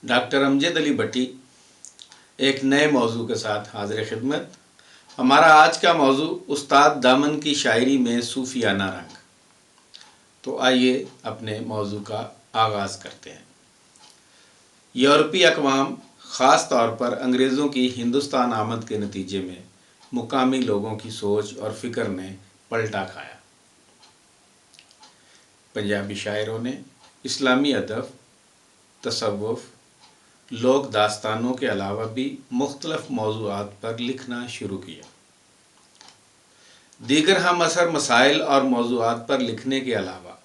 Doctor Amjad Ali भट्टी एक नए मौजू के साथ हाजिर खिदमत। हमारा आज का मौजू उस्ताद दामन की शायरी में सूफियाना रंग। तो आइए अपने मौजू का आगाज़ करते हैं। यूरोपीय अक़वाम ख़ास तौर पर अंग्रेज़ों की हिंदुस्तान आमद के नतीजे में मुकामी लोगों की सोच और फ़िक्र ने पलटा खाया। पंजाबी शायरों ने इस्लामी अदब, तसव्वुफ़, लोक दास्तानों के अलावा भी मुख्तलिफ मौज़ूआत पर लिखना शुरू किया। दीगर हम असर मसाइल और मौज़ूआत पर लिखने के अलावा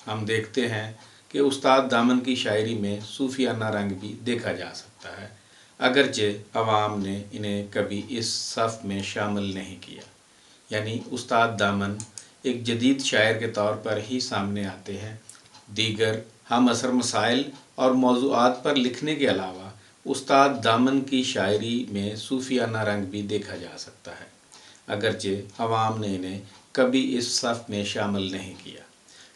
हम देखते हैं कि उस्ताद दामन की शायरी में सूफियाना रंग भी देखा जा सकता है, अगरचे अवाम ने इन्हें कभी इस सफ़ में शामिल नहीं किया। यानी उस्ताद दामन एक जदीद शायर के तौर पर ही सामने आते हैं। दीगर हम असर मसाइल और मौज़ूआत पर लिखने के अलावा उस्ताद दामन की शायरी में सूफियाना रंग भी देखा जा सकता है, अगरचे अवाम ने इन्हें कभी इस सफ़ में शामिल नहीं किया।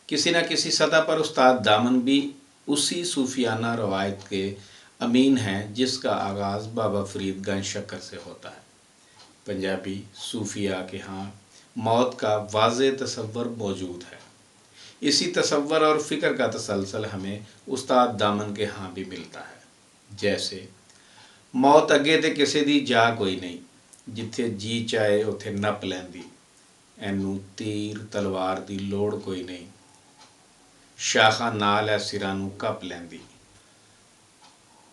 किसी न किसी सतह पर उस्ताद दामन भी उसी सूफियाना रवायत के अमीन हैं जिसका आगाज़ बाबा फ़रीद गंज शक्कर से होता है। पंजाबी सूफिया के यहाँ मौत का वाज़े तसव्वुर मौजूद है। इसी तसव्वुर और फ़िक्र का तसलसल हमें उस्ताद दामन के यहाँ भी मिलता है। जैसे मौत अगे ते किसी दी जा कोई नहीं, जिथे जी चाहे उथे नप लैंदी, एनू तीर तलवार दी लोड़ कोई नहीं, शाखा नाल है सिरां नूं कप लैंदी।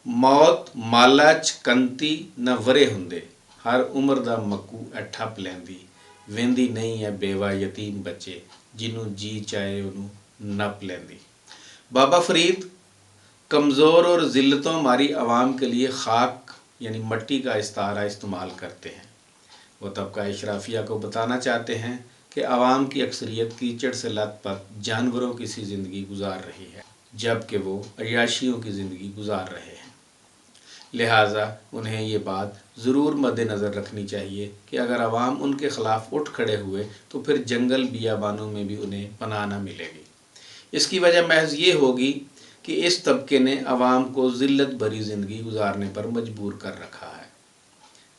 मौत माला च कंती न वरे हुंदे, हर उम्र दा मक्कू है ठप लैंदी, वेंदी नहीं है बेवा यतीम बच्चे, जिन्हों जी चाहे उन्हों नप लैंदी। बाबा फ़रीद कमज़ोर और ज़िल्लतों मारी आवाम के लिए खाक यानी मट्टी का इस्तारा इस्तेमाल करते हैं। वो तबका इशराफिया को बताना चाहते हैं कि आवाम की अक्सरियत कीचड़ से लथपथ जानवरों की सी ज़िंदगी गुजार रही है, जबकि वो अय्याशियों की ज़िंदगी गुजार रहे हैं। लिहाजा उन्हें ये बात ज़रूर मद्देनज़र रखनी चाहिए कि अगर आवाम उनके ख़िलाफ़ उठ खड़े हुए तो फिर जंगल बियाबानों में भी उन्हें पनाह न मिलेगी। इसकी वजह महज ये होगी कि इस तबके ने आवाम को ज़िल्लत भरी ज़िंदगी गुजारने पर मजबूर कर रखा है,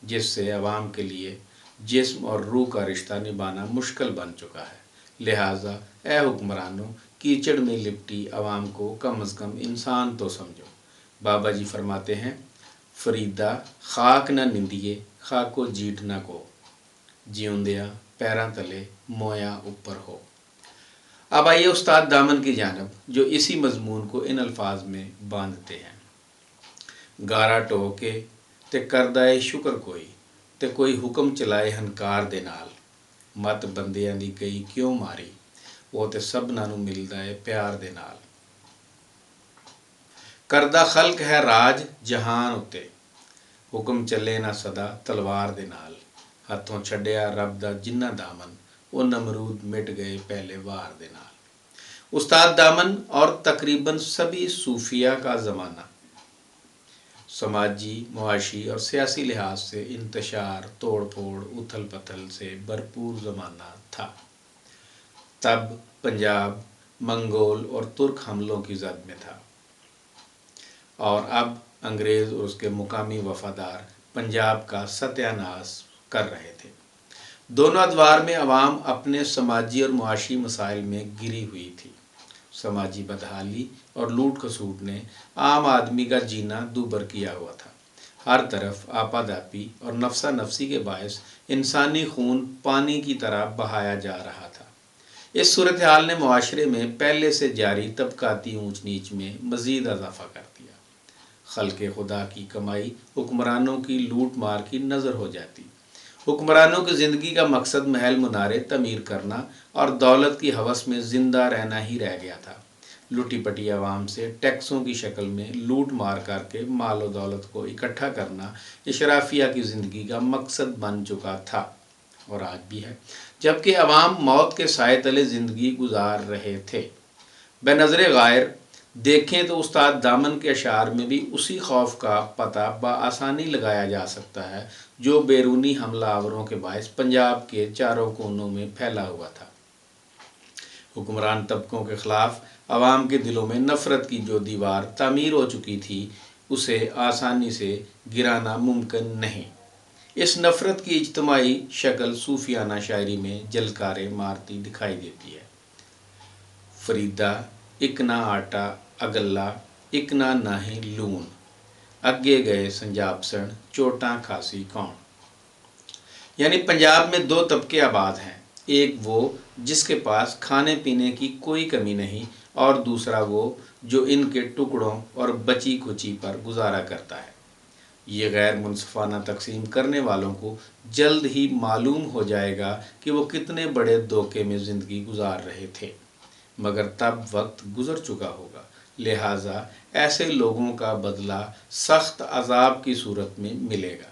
जिससे आवाम के लिए जिस्म और रूह का रिश्ता निभाना मुश्किल बन चुका है। लिहाजा ए हुक्मरानों, कीचड़ में लिपटी आवाम को कम अज़ कम इंसान तो समझो। बाबा जी फरमाते हैं, फरीदा खाक न निंदिए खाको जीठ न को, जिउंदिया पैरां तले मोया ऊपर हो। अब आइए उस्ताद दामन की जानब, जो इसी मजमून को इन अल्फाज में बांधते हैं। गारा ढो के ते करदाए शुक्र कोई, ते कोई हुक्म चलाए हनकार दे नाल, मत बंदियां दी कई क्यों मारी, वो ते सबना नूं मिलदा है प्यार दे नाल। करदा खल्क है राज जहान उत्ते, हुक्म चले ना सदा तलवार दे नाल, हथों छड्डिया रब दा जिन्ना दामन, वो नमरूद मिट गए पहले वार दे नाल। उस्ताद दामन और तकरीबन सभी सूफिया का ज़माना समाजी, मुआशी और सियासी लिहाज से इंतशार, तोड़ फोड़, उथल पथल से भरपूर ज़माना था। तब पंजाब मंगोल और तुर्क हमलों की जद में था और अब अंग्रेज़ और उसके मुकामी वफादार पंजाब का सत्यानाश कर रहे थे। दोनों अदवार में अवाम अपने समाजी और मुआशी मसाइल में घिरी हुई थी। समाजी बदहाली और लूट खसूट ने आम आदमी का जीना दूभर किया हुआ था। हर तरफ आपादापी और नफसा नफसी के बायस इंसानी खून पानी की तरह बहाया जा रहा था। इस सूरत हाल ने मुआशरे में पहले से जारी तबकाती ऊंच नीच में मज़ीद इजाफ़ा कर दिया। खल्के खुदा की कमाई हुक्मरानों की लूट मार की नज़र हो जाती। हुक्मरानों की ज़िंदगी का मकसद महल मुनारे तमीर करना और दौलत की हवस में ज़िंदा रहना ही रह गया था। लुटी पटी आवाम से टैक्सों की शक्ल में लूट मार करके माल और दौलत को इकट्ठा करना इशराफिया की ज़िंदगी का मकसद बन चुका था और आज भी है, जबकि अवाम मौत के साए तले ज़िंदगी गुजार रहे थे। बेनज़र गायर देखें तो उस्ताद दामन के अशार में भी उसी खौफ का पता बआसानी लगाया जा सकता है जो बैरूनी हमलावरों के बायस पंजाब के चारों कोनों में फैला हुआ था। हुक्मरान तबकों के ख़िलाफ़ आवाम के दिलों में नफ़रत की जो दीवार तामीर हो चुकी थी उसे आसानी से गिराना मुमकिन नहीं। इस नफ़रत की इज्तमाही शक्ल सूफियाना शायरी में जलकारे मारती दिखाई देती है। फरीदा इक ना आटा अगला इक ना नाही लून, अगे गए संजाब सन चोटां खासी कौन। यानी पंजाब में दो तबके आबाद हैं, एक वो जिसके पास खाने पीने की कोई कमी नहीं और दूसरा वो जो इनके टुकड़ों और बची कुची पर गुजारा करता है। ये गैर मुनसफाना तकसीम करने वालों को जल्द ही मालूम हो जाएगा कि वो कितने बड़े धोखे में ज़िंदगी गुजार रहे थे, मगर तब वक्त गुजर चुका होगा, लिहाजा ऐसे लोगों का बदला सख्त अजाब की सूरत में मिलेगा।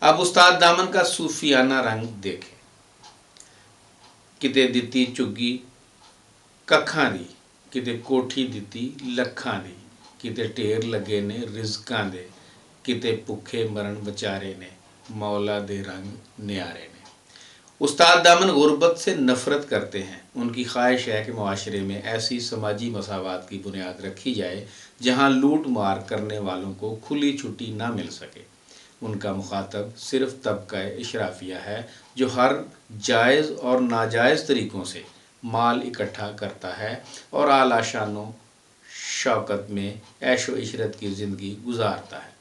अब उस्ताद दामन का सूफियाना रंग देखें। किते दिती चुगी कखां दी, किते कोठी दिती लखां दी, किते ढेर लगे ने रिज़कां दे, किते भुखे मरण बेचारे ने, मौला दे रंग न्यारे ने। उस्ताद दामन गुरबत से नफ़रत करते हैं। उनकी ख्वाहिश है कि मुआशरे में ऐसी समाजी मसावात की बुनियाद रखी जाए जहाँ लूट मार करने वालों को खुली छुट्टी ना मिल सके। उनका मुखातब सिर्फ तबका इशराफिया है जो हर जायज़ और नाजायज़ तरीक़ों से माल इकट्ठा करता है और आला शानो शौकत में ऐशो इशरत की ज़िंदगी गुजारता है।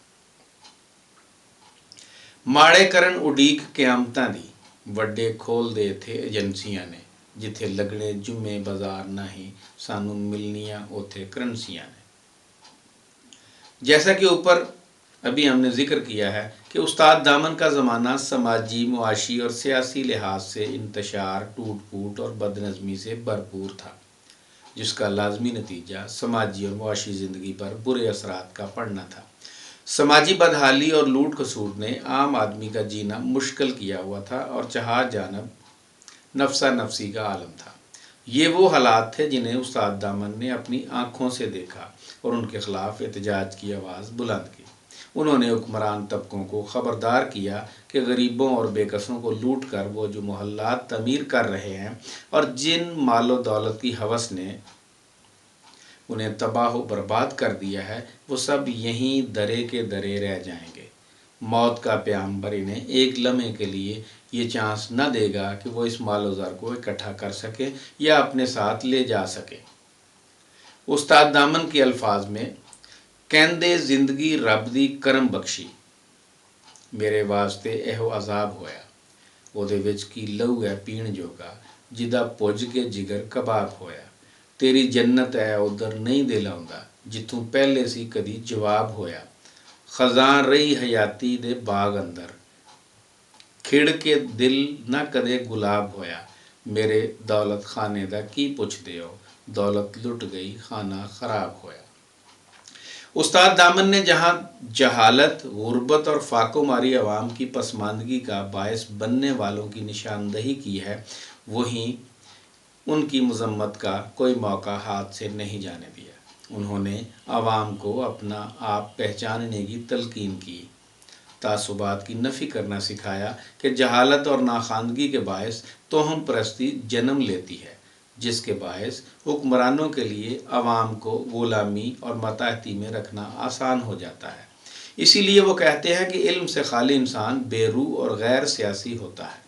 माड़े करन उडीक क़यामतां दी, वड्डे खोल दे थे एजेंसियां ने, जिथे लगने जुम्मे बाजार नहीं सानू मिलनियां ओथे करंसियां ने। जैसा कि ऊपर अभी हमने जिक्र किया है कि उस्ताद दामन का ज़माना समाजी, मुआशी और सियासी लिहाज से इंतशार, टूट फूट और बदनज़मी से भरपूर था, जिसका लाजमी नतीजा समाजी और मुआशी ज़िंदगी पर बुरे असरात का पड़ना था। समाजी बदहाली और लूट खसूट ने आम आदमी का जीना मुश्किल किया हुआ था और जहाँ जानब नफसा नफसी का आलम था। ये वो हालात थे जिन्हें उस्ताद दामन ने अपनी आँखों से देखा और उनके ख़िलाफ़ एहतजाज की आवाज़ बुलंद की। उन्होंने हुक्मरान तबकों को ख़बरदार किया कि गरीबों और बेकसों को लूट कर वो जो मोहल्लात तमीर कर रहे हैं और जिन मालो दौलत की हवस ने उन्हें तबाह बर्बाद कर दिया है, वो सब यहीं दरे के दरे रह जाएंगे। मौत का प्याम्बर इन्हें एक लम्हे के लिए ये चांस न देगा कि वो इस मालो ज़र को इकट्ठा कर सके या अपने साथ ले जा सके। उस्ताद दामन के अल्फाज में कहंदे जिंदगी रब दी करम बख्शी, मेरे वास्ते एहो अजाब होया, ओदे विच की लहू है पीण जोगा, जिदा पुज के जिगर कबाब होया। तेरी जन्नत है उधर नहीं दिल आउंदा, जिथों पहले सी कदी जवाब होया। खजान रही हयाती दे बाग अंदर, खिड़ के दिल ना कदे गुलाब होया। मेरे दौलत खाने दा की पुछदे हो, दौलत लुट गई खाना खराब होया। उस्ताद दामन ने जहाँ जहालत, गुर्बत और फाको मारी अवाम की पसमानदगी का बायस बनने वालों की निशानदही की है, वहीं उनकी मजम्मत का कोई मौका हाथ से नहीं जाने दिया। उन्होंने आवाम को अपना आप पहचानने की तलकीन की, तासुबात की नफ़ी करना सिखाया कि जहालत और नाखानगी के बायस तोहम परस्ती जन्म लेती है, जिसके बायस हुक्मरानों के लिए आवाम को ग़ुलामी और मताहती में रखना आसान हो जाता है। इसीलिए वो कहते हैं कि इल्म से खाली इंसान बेरूह और गैर सियासी होता है।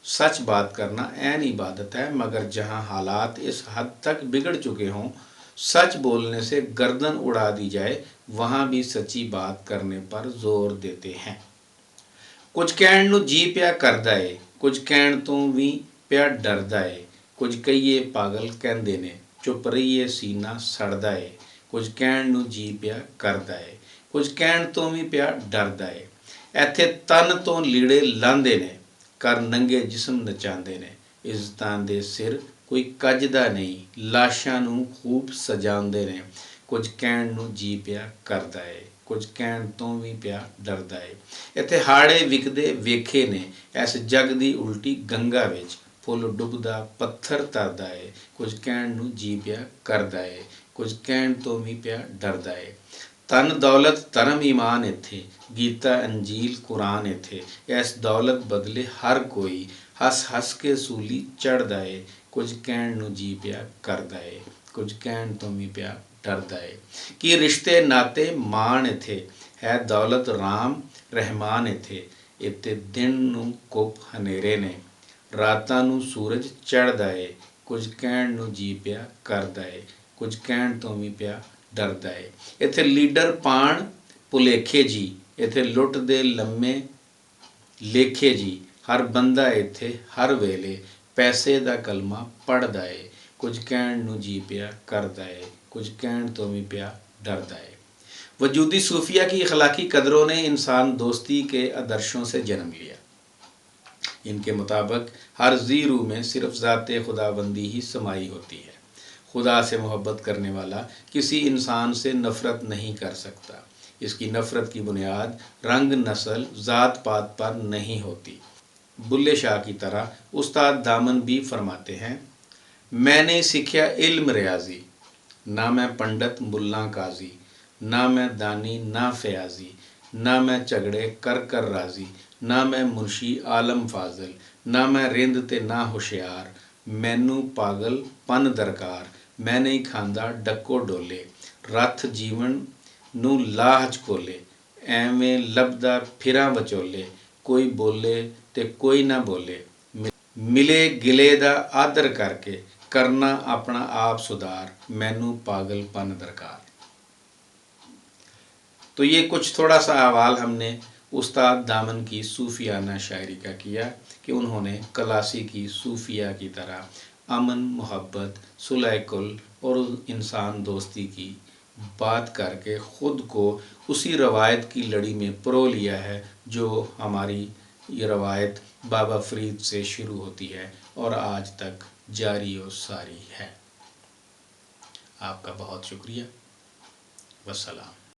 सच बात करना ऐन इबादत है, मगर जहाँ हालात इस हद तक बिगड़ चुके हों सच बोलने से गर्दन उड़ा दी जाए, वहाँ भी सच्ची बात करने पर जोर देते हैं। कुछ कहण नूं जी पिया करदा ए, कुछ कहण तो भी पिया डरदा ए, कुछ कहिए पागल कहंदे ने, चुप रहिए सीना सड़दा ए। कुछ कहण नूं जी पिया करदा ए, कुछ कहण तो भी पिया डरदा ए। ਇੱਥੇ तन तो लीड़े लांदे ने, कर नंगे जिस्म नचांदे ने। इज़्ज़तां दे सिर कोई कजदा नहीं, लाशां नूं खूब सजांदे ने। कुछ कहण नूं जी पिया करदा ए, कुछ कहण तो भी पिया डरदा ए। ਇੱਥੇ ਹਾੜੇ ਵਿਕਦੇ ਵੇਖੇ ਨੇ, ਇਸ ਜਗ ਦੀ ਉਲਟੀ ਗੰਗਾ ਵਿੱਚ ਫੁੱਲ ਡੁੱਬਦਾ ਪੱਥਰ ਤਰਦਾ ਏ। ਕੁਝ ਕਹਿਣ ਨੂੰ ਜੀ ਪਿਆ ਕਰਦਾ ਏ, ਕੁਝ ਕਹਿਣ ਤੋਂ ਵੀ ਪਿਆ ਡਰਦਾ ਏ। तन दौलत धर्म ईमान इत्थे, गीता अंजील कुरान इत्थे। इस दौलत बदले हर कोई हस हस के सूली चढ़दा ए, कुछ कहण नूं जी पिया करदा ए। ਕੁਝ ਕਹਿਣ ਤੋਂ ਵੀ ਪਿਆ ਡਰਦਾ ਏ। ਕਿ ਰਿਸ਼ਤੇ ਨਾਤੇ ਮਾਣ ਇੱਥੇ ਹੈ, ਦੌਲਤ ਰਾਮ ਰਹਿਮਾਨ ਇੱਥੇ। ਇੱਥੇ ਦਿਨ ਨੂੰ ਕੁੱਪ ਹਨੇਰੇ ਨੇ, ਰਾਤਾਂ ਨੂੰ ਸੂਰਜ ਚੜ੍ਹਦਾ ਏ। ਕੁਝ ਕਹਿਣ ਨੂੰ ਜੀ ਪਿਆ ਕਰਦਾ ਏ, ਕੁਝ ਕਹਿਣ ਤੋਂ ਵੀ ਪਿਆ ਡਰਦਾ ਏ। ਇੱਥੇ ਲੀਡਰ ਪਾਣ ਭੁਲੇਖੇ ਜੀ, ਇੱਥੇ ਲੁੱਟ ਦੇ ਲੰਮੇ ਲੇਖੇ ਜੀ। ਹਰ ਬੰਦਾ ਇੱਥੇ ਹਰ ਵੇਲੇ ਪੈਸੇ ਦਾ ਕਲਮਾ ਪੜ੍ਹਦਾ ਏ। ਕੁਝ ਕਹਿਣ ਨੂੰ ਜੀ ਪਿਆ ਕਰਦਾ ਏ, ਕੁਝ ਕਹਿਣ ਤੋਂ भी पिया डरता है। वजूदी सूफिया की अखलाकी कदरों ने इंसान दोस्ती के आदर्शों से जन्म लिया। इनके मुताबिक हर जी रूह में सिर्फ ज़ात खुदाबंदी ही समाई होती है। खुदा से मोहब्बत करने वाला किसी इंसान से नफ़रत नहीं कर सकता। इसकी नफ़रत की बुनियाद रंग, नस्ल, ज़ात पात पर नहीं होती। बुल्ले शाह की तरह उस्ताद दामन भी फरमाते हैं, मैंने सीखा इल्म रियाजी, ना मैं पंडित मुल्ला काजी, ना मैं दानी ना फयाजी, ना मैं झगड़े कर कर राजी, ना मैं मुंशी आलम फाजल, ना मैं रिंद ते ना हुशियार। मैनू पागल पन दरकार, मैं नहीं खांदा डक्को डोले। रथ जीवन नू लाह चकोले, ਐਵੇਂ ਲੱਭਦਾ ਫਿਰਾਂ ਵਿਚੋਲੇ। ਕੋਈ ਬੋਲੇ ਤੇ ਕੋਈ ਨਾ बोले, मिले गिले दा आदर करके, करना अपना आप सुधार, मैनू पागलपन दरकार। तो ये कुछ थोड़ा सा अहवाल हमने उस्ताद दामन की सूफियाना शायरी का किया कि उन्होंने क्लासिकी सूफिया की तरह अमन, मोहब्बत, सुलह कुल और इंसान दोस्ती की बात करके ख़ुद को उसी रवायत की लड़ी में परो लिया है जो हमारी ये रवायत बाबा फ़रीद से शुरू होती है और आज तक जारी और सारी है। आपका बहुत शुक्रिया। वस्सलाम।